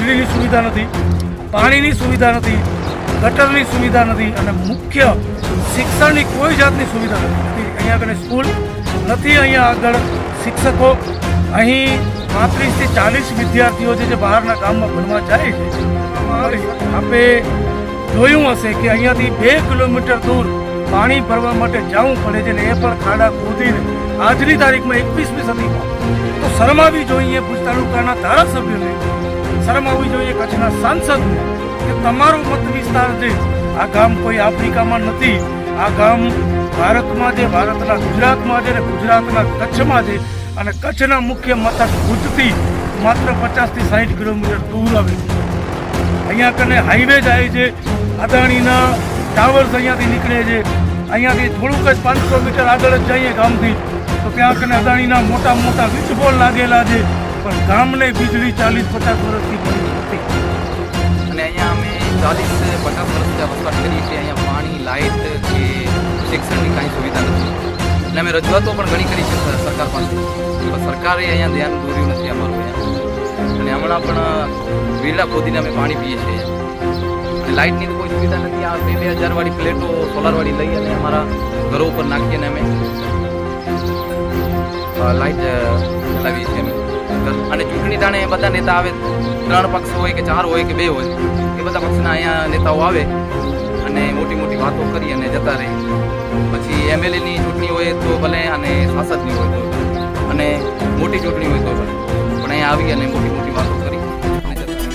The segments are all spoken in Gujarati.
વીજળીની સુવિધા નથી, પાણીની સુવિધા નથી, ગટરની સુવિધા નથી અને મુખ્ય શિક્ષણની કોઈ જાતની સુવિધા નથી. અહીંયા આગળ સ્કૂલ નથી, અહીંયા આગળ શિક્ષકો. અહીં 35 થી 40 વિદ્યાર્થીઓ છે જે બહારના ગામમાં ભણવા જાય છે. આપણે જોયું હશે કે અહીંયાથી 2 કિલોમીટર દૂર પાણી ભરવા માટે જવું પડે છે ને એ પણ ખાડા ખોદીને. આજની તારીખમાં 21મી સદીમાં તો શરમ આવવી જોઈએ ભુજ તાલુકાના ધારાસભ્યોને, શરમ આવવી જોઈએ કચ્છના સાંસદને કે તમારો મત વિસ્તાર છે. આ ગામ કોઈ આફ્રિકામાં નથી, આ ગામ ભારતમાં છે, ભારતના ગુજરાતમાં છે ને ગુજરાતના કચ્છમાં છે અને કચ્છના મુખ્ય મથક ભુજથી માત્ર 50 થી 60 કિલોમીટર દૂર આવે છે. અહીંયા કને હાઈવે જાય છે, અદાણીના ટાવર્સ અહીંયાથી નીકળે છે. અહીંયાથી થોડુંક જ 500 મીટર આગળ જ જઈએ ગામથી તો ત્યાં કને અદાણીના મોટા મોટા વીજપોલ લાગેલા છે, પણ ગામને વીજળી 40-50 વર્ષથી મળી નથી. અને અહીંયા અમે 40-50 વર્ષથી વસવાટ કરીએ છીએ. અહીંયા પાણી, લાઇટ કે શિક્ષણની કાંઈ સુવિધા નથી. એટલે અમે રજૂઆતો પણ ઘણી કરી છે સરકાર પાસે, પણ સરકારે અહીંયા ધ્યાન દોર્યું નથી અમારું અહીંયા. અને હમણાં પણ વીરડા ખોદીને અમે પાણી પીએ છીએ. અને લાઇટની તો કોઈ સુવિધા નથી. આ 2000 વાળી પ્લેટો સોલારવાળી લઈ અને અમારા ઘરો ઉપર નાખીને અમે લાઇટ ચલાવીએ છીએ અમે. અને ચૂંટણી ટાણે બધા નેતા આવે, 3 પક્ષ હોય કે 4 હોય કે 2 હોય, એ બધા પક્ષના અહીંયા નેતાઓ આવે અને મોટી મોટી વાતો કરી અને જતા રહે. પછી એમએલએની ચૂંટણી હોય તો ભલે અને સાંસદની હોય તો, અને મોટી ચૂંટણી હોય તો ભલે, પણ અહીંયા આવી અને મોટી મોટી વાતો કરી અને જતા રહે.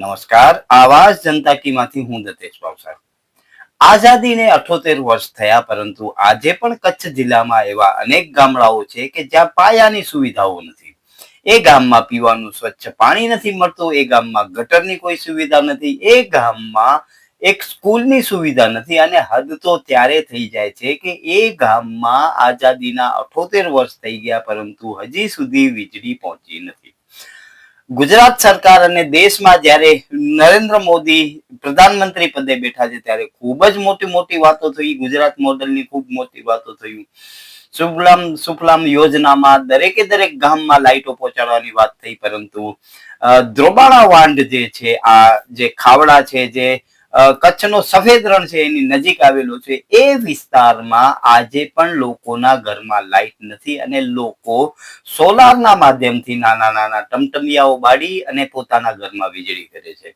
નમસ્કાર, આવાજ જનતા કી માંથી હું દતેશ ભાવસાર. આઝાદીને 78 વર્ષ થયા, પરંતુ આજે પણ કચ્છ જિલ્લામાં એવા અનેક ગામડાઓ છે કે જ્યાં પાયાની સુવિધાઓ નથી. એ ગામમાં પીવાનું સ્વચ્છ પાણી નથી મળતું, એ ગામમાં ગટરની કોઈ સુવિધા નથી, એ ગામમાં એક સ્કૂલની સુવિધા નથી. અને હદ તો ત્યારે થઈ જાય છે કે એ ગામમાં આઝાદીના 78 વર્ષ થઈ ગયા, પરંતુ હજી સુધી વીજળી પહોંચી નથી. ગુજરાત સરકાર અને દેશમાં જ્યારે નરેન્દ્ર મોદી પ્રધાનમંત્રી પદે બેઠા છે ત્યારે ખૂબ જ મોટી મોટી વાતો થઈ. ગુજરાત મોડલની ખૂબ મોટી વાતો થઈ. સુફલામ યોજનામાં દરેકે દરેક ગામમાં લાઇટો પહોંચાડવાની વાત થઈ, પરંતુ દ્રોબાણા વાંઢ જે છે, આ જે ખાવડા છે, જે કચ્છનો સફેદ રણ છે એની નજીક આવેલો છે, એ વિસ્તારમાં આજે પણ લોકોના ઘરમાં લાઇટ નથી અને લોકો સોલારના માધ્યમથી નાના નાના ટમટમિયાઓ બાળી અને પોતાના ઘરમાં વીજળી કરે છે.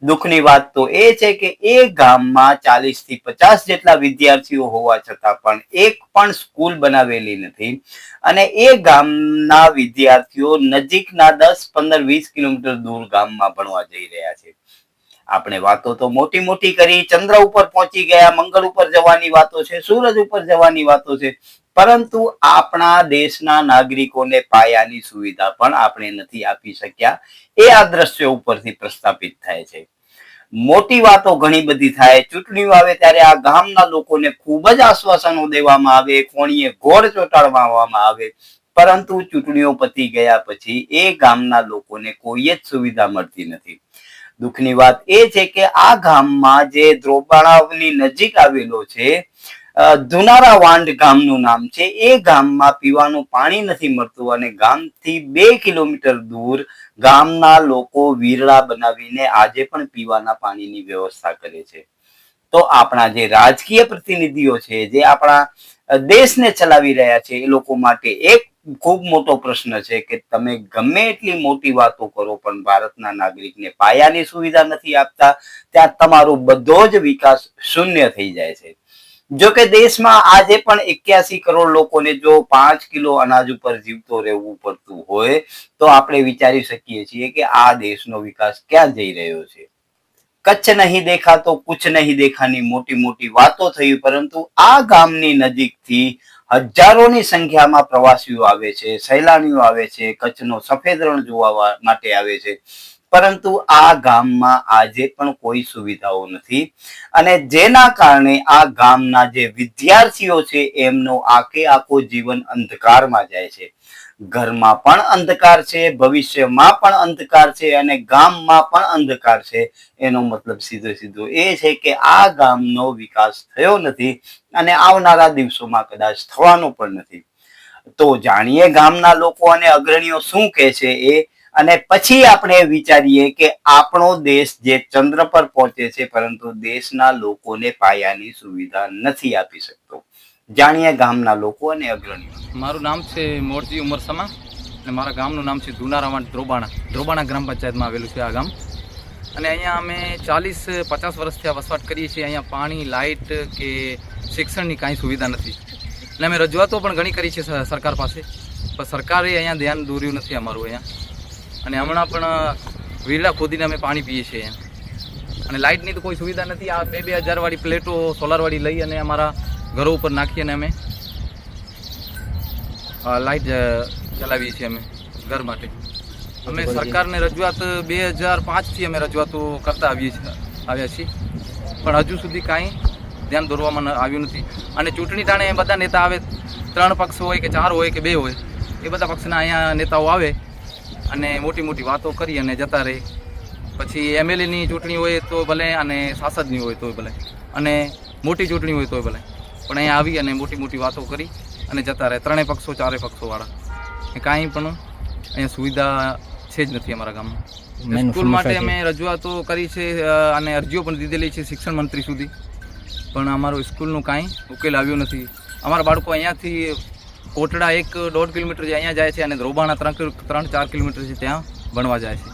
દુઃખની વાત તો એ છે કે એ ગામમાં 40 થી 50 જેટલા વિદ્યાર્થીઓ હોવા છતાં પણ એક પણ સ્કૂલ બનાવેલી નથી અને એ ગામના વિદ્યાર્થીઓ નજીકના 10, 15, 20 કિલોમીટર દૂર ગામમાં ભણવા જઈ રહ્યા છે. આપણે વાતો તો મોટી મોટી કરી, ચંદ્ર ઉપર પહોંચી ગયા, મંગળ ઉપર જવાની વાતો છે, સૂરજ ઉપર જવાની વાતો છે, પરંતુ આપણા દેશના નાગરિકોને પાયાની સુવિધા પણ આપણે નથી આપી શક્યા. એ આ દ્રશ્યો ઉપરથી પ્રસ્થાપિત થાય છે. મોટી વાતો ઘણી બધી થાય, ચૂંટણીઓ આવે ત્યારે આ ગામના લોકોને ખૂબ જ આશ્વાસનો દેવામાં આવે, કોણીએ ઘોડ ચોંટાડવામાં આવે, પરંતુ ચૂંટણીઓ પતી ગયા પછી એ ગામના લોકોને કોઈ જ સુવિધા મળતી નથી. દુઃખની વાત એ છે કે આ ગામમાં જે દ્રોબાણાની નજીક આવેલો છે, ધુનારા વાંઢ ગામનું નામ છે, એ ગામમાં પીવાનું પાણી નથી મળતું અને ગામથી 2 કિલોમીટર દૂર ગામના લોકો વીરડા બનાવીને આજે પણ પીવાના પાણીની વ્યવસ્થા કરે છે. તો આપણા જે રાજકીય પ્રતિનિધિઓ છે, જે આપણા દેશને ચલાવી રહ્યા છે, એ લોકો માટે એક ખૂબ મોટો પ્રશ્ન છે કે તમે ગમે એટલી મોટી વાતો કરો પણ ભારતના નાગરિકને પાયાની સુવિધા નથી આપતા, ત્યાં તમારો બધો જ વિકાસ શૂન્ય થઈ જાય છે. જો કે દેશમાં આજે પણ 81 કરોડ લોકોને જો 5 કિલો અનાજ ઉપર જીવતો રહેવું પડતું હોય તો આપણે વિચારી શકીએ છીએ કે આ દેશનો વિકાસ ક્યાં જઈ રહ્યો છે. કચ્છ નહીં દેખા તો કુછ નહીં દેખાની મોટી મોટી વાતો થઈ, પરંતુ આ ગામની નજીકથી હજારોની સંખ્યામાં પ્રવાસીઓ આવે છે, સહેલાણીઓ આવે છે, કચ્છનો સફેદ રણ જોવા માટે આવે છે, પરંતુ આ ગામમાં આજે પણ કોઈ સુવિધાઓ નથી અને જેના કારણે આ ગામના જે વિદ્યાર્થીઓ છે એમનો આખો જીવન અંધકારમાં જાય છે. ઘરમાં પણ અંધકાર છે, ભવિષ્યમાં પણ અંધકાર છે અને ગામમાં પણ અંધકાર છે. એનો મતલબ સીધો એ છે કે આ ગામનો વિકાસ થયો નથી અને આવનારા દિવસોમાં કદાચ થવાનો પણ નથી. તો જાણીએ ગામના લોકો અને અગ્રણીઓ શું કહે છે એ, અને પછી આપણે વિચારીએ કે આપણો દેશ જે ચંદ્ર પર પહોંચે છે પરંતુ દેશના લોકોને પાયાની સુવિધા નથી આપી શકતો. જાણીએ ગામના લોકો અને અગ્રણીઓ. મારું નામ છે મોરજી ઉમરસમા અને મારા ગામનું નામ છે દુનારાવાડ ધ્રોબાણા ગ્રામ પંચાયતમાં આવેલું છે આ ગામ. અને અહીંયા અમે 40-50 વર્ષથી આ વસવાટ કરીએ છીએ. અહીંયા પાણી, લાઇટ કે શિક્ષણની કાંઈ સુવિધા નથી. અને અમે રજૂઆતો પણ ઘણી કરી છે સરકાર પાસે, પણ સરકારે અહીંયા ધ્યાન દોર્યું નથી અમારું અહીંયા. અને હમણાં પણ વીરડા ખોદીને અમે પાણી પીએ છીએ અહીંયા. અને લાઇટની તો કોઈ સુવિધા નથી. આ 2,000 વાળી પ્લેટો સોલારવાળી લઈ અને અમારા ઘરો ઉપર નાખી અને અમે લાઇટ ચલાવીએ છીએ અમે ઘર માટે. અમે સરકારને રજૂઆત 2005થી અમે રજૂઆતો કરતા આવ્યા છીએ, પણ હજુ સુધી કાંઈ ધ્યાન દોરવામાં આવ્યું નથી. અને ચૂંટણી ટાણે બધા નેતા આવે, 3 પક્ષ હોય કે 4 હોય કે 2 હોય, એ બધા પક્ષના અહીંયા નેતાઓ આવે અને મોટી મોટી વાતો કરી અને જતા રહે. પછી MLAની ચૂંટણી હોય તો ભલે અને સાંસદની હોય તોય ભલે, અને મોટી ચૂંટણી હોય તોય ભલે, પણ અહીંયા આવી અને મોટી મોટી વાતો કરી અને જતા રહે. 3 પક્ષો 4 પક્ષોવાળા. કાંઈ પણ અહીંયા સુવિધા છે જ નથી અમારા ગામમાં. સ્કૂલ માટે અમે રજૂઆતો કરી છે અને અરજીઓ પણ દીધેલી છે શિક્ષણ મંત્રી સુધી, પણ અમારો સ્કૂલનું કાંઈ ઉકેલ આવ્યો નથી. અમારા બાળકો અહીંયાથી કોટડા 1-1.5 કિલોમીટર જે અહીંયા જાય છે અને ધ્રોબાણા 3-4 કિલોમીટર છે ત્યાં ભણવા જાય છે.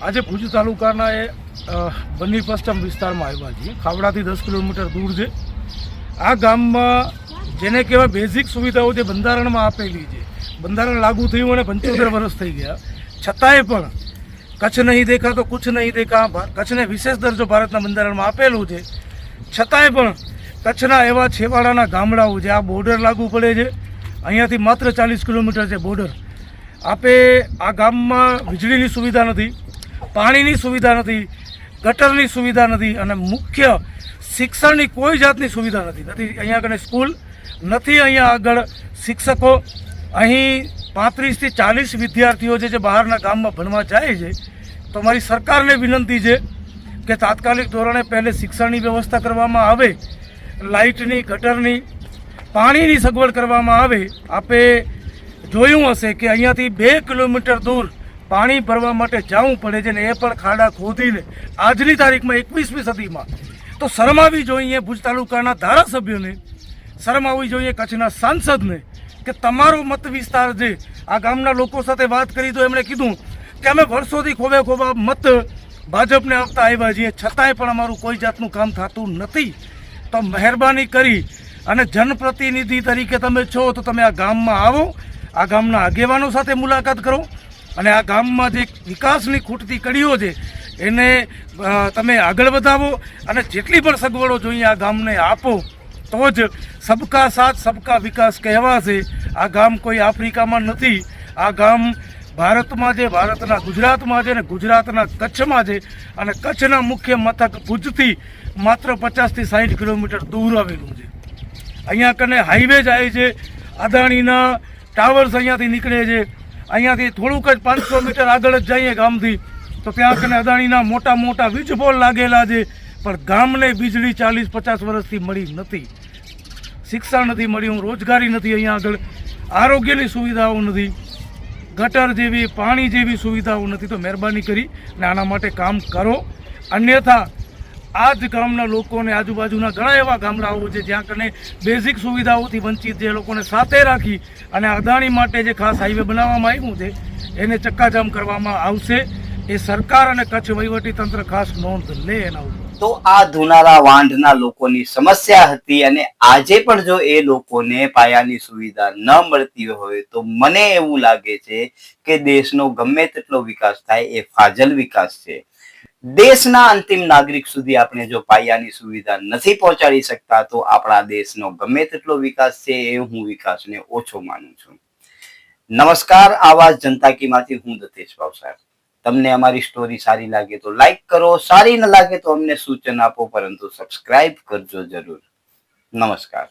આજે ભુજ તાલુકાના એ બન્ની પશ્ચિમ વિસ્તારમાં આવ્યા છીએ. ખાવડાથી 10 કિલોમીટર દૂર છે. આ ગામમાં જેને કહેવાય બેઝિક સુવિધાઓ જે બંધારણમાં આપેલી છે, બંધારણ લાગુ થયું અને 75 વર્ષ થઈ ગયા, છતાંય પણ કચ્છ નહીં દેખા તો કુછ નહીં દેખા, કચ્છને વિશેષ દરજ્જો ભારતના બંધારણમાં આપેલું છે, છતાંય પણ કચ્છના એવા છેવાડાના ગામડાઓ જે આ બોર્ડર લાગુ પડે છે, અહીંયાથી માત્ર 40 કિલોમીટર છે બોર્ડર. આપે આ ગામમાં વીજળીની સુવિધા નથી, પાણીની સુવિધા નથી, ગટરની સુવિધા નથી, અને મુખ્ય શિક્ષણની કોઈ જાતની સુવિધા નથી. અહીંયા આગળ સ્કૂલ નથી, અહીંયા આગળ શિક્ષકો. અહીં 35થી 40 વિદ્યાર્થીઓ જે બહારના ગામમાં ભણવા જાય છે. તો મારી સરકારને વિનંતી છે કે તાત્કાલિક ધોરણે પહેલે શિક્ષણની વ્યવસ્થા કરવામાં આવે, લાઇટની, ગટરની, પાણીની સગવડ કરવામાં આવે. આપે જોયું હશે કે અહીંયાથી 2 કિલોમીટર દૂર પાણી ભરવા માટે જવું પડે છે, ને એ પણ ખાડા ખોદીને. આજની તારીખમાં 21મી સદીમાં તો શરમ આવવી જોઈએ ભુજ તાલુકાના ધારાસભ્યોને, શરમ આવવી જોઈએ કચ્છના સાંસદને કે તમારો મત વિસ્તાર છે. આ ગામના લોકો સાથે વાત કરી તો એમણે કીધું કે અમે વર્ષોથી ખોબા મત ભાજપને આપતા આવ્યા છીએ, છતાંય પણ અમારું કોઈ જાતનું કામ થતું નથી. તો મહેરબાની કરી અને જનપ્રતિનિધિ તરીકે તમે છો તો તમે આ ગામમાં આવો, આ ગામના આગેવાનો સાથે મુલાકાત કરો અને આ ગામમાં જે વિકાસની ખૂટતી કડીઓ છે એને તમે આગળ વધાવો અને જેટલી પણ સગવડો જોઈએ આ ગામને આપો, તો જ સબકા સાથ સબકા વિકાસ કહેવાશે. આ ગામ કોઈ આફ્રિકામાં નથી. આ ગામ ભારતમાં છે, ભારતના ગુજરાતમાં છે, અને ગુજરાતના કચ્છમાં છે, અને કચ્છના મુખ્ય મથક ભુજથી માત્ર 50થી 60 કિલોમીટર દૂર આવેલું છે. અહીંયા કને હાઈવે જાય છે, અદાણીના ટાવર્સ અહીંયાથી નીકળે છે. અહીંયાથી થોડુંક જ 500 મીટર આગળ જ જઈએ ગામથી તો ત્યાં કને અદાણીના મોટા મોટા વીજ પોલ લાગેલા છે, પણ ગામને વીજળી 40-50 વર્ષથી મળી નથી. શિક્ષણ નથી મળ્યું, રોજગારી નથી, અહીંયા આગળ આરોગ્યની સુવિધાઓ નથી, ગટર જેવી, પાણી જેવી સુવિધાઓ નથી. તો મહેરબાની કરી અને આના માટે કામ કરો, અન્યથા આ જ ગામના લોકોને આજુબાજુના ઘણા એવા ગામડાઓ છે જ્યાં કને બેઝિક સુવિધાઓથી વંચિત જે લોકોને સાથે રાખી અને અદાણી માટે જે ખાસ હાઈવે બનાવવામાં આવ્યું છે એને ચક્કાજામ કરવામાં આવશે. એ સરકાર અને કચ્છ વહીવટીતંત્ર ખાસ નોંધ લે એના ઉપર. તો આ ધુનારા વાંઢના લોકોની સમસ્યા હતી, અને આજે પણ જો એ લોકોને પાયાની સુવિધા ન મળતી હોય તો મને એવું લાગે છે કે દેશનો ગમે તેટલો વિકાસ થાય એ ફાજલ વિકાસ છે. દેશના અંતિમ નાગરિક સુધી આપણે જો પાયાની સુવિધા નથી પહોંચાડી શકતા તો આપણા દેશનો ગમે તેટલો વિકાસ છે એ હું વિકાસને ઓછો માનું છું. નમસ્કાર, આવાજ જનતા કી માંથી હું દતેશ ભાવસાર. તમને અમારી સ્ટોરી સારી લાગે તો લાઈક કરો, સારી ન લાગે તો અમને સૂચન આપો, પરંતુ સબસ્ક્રાઇબ કરજો જરૂર. નમસ્કાર.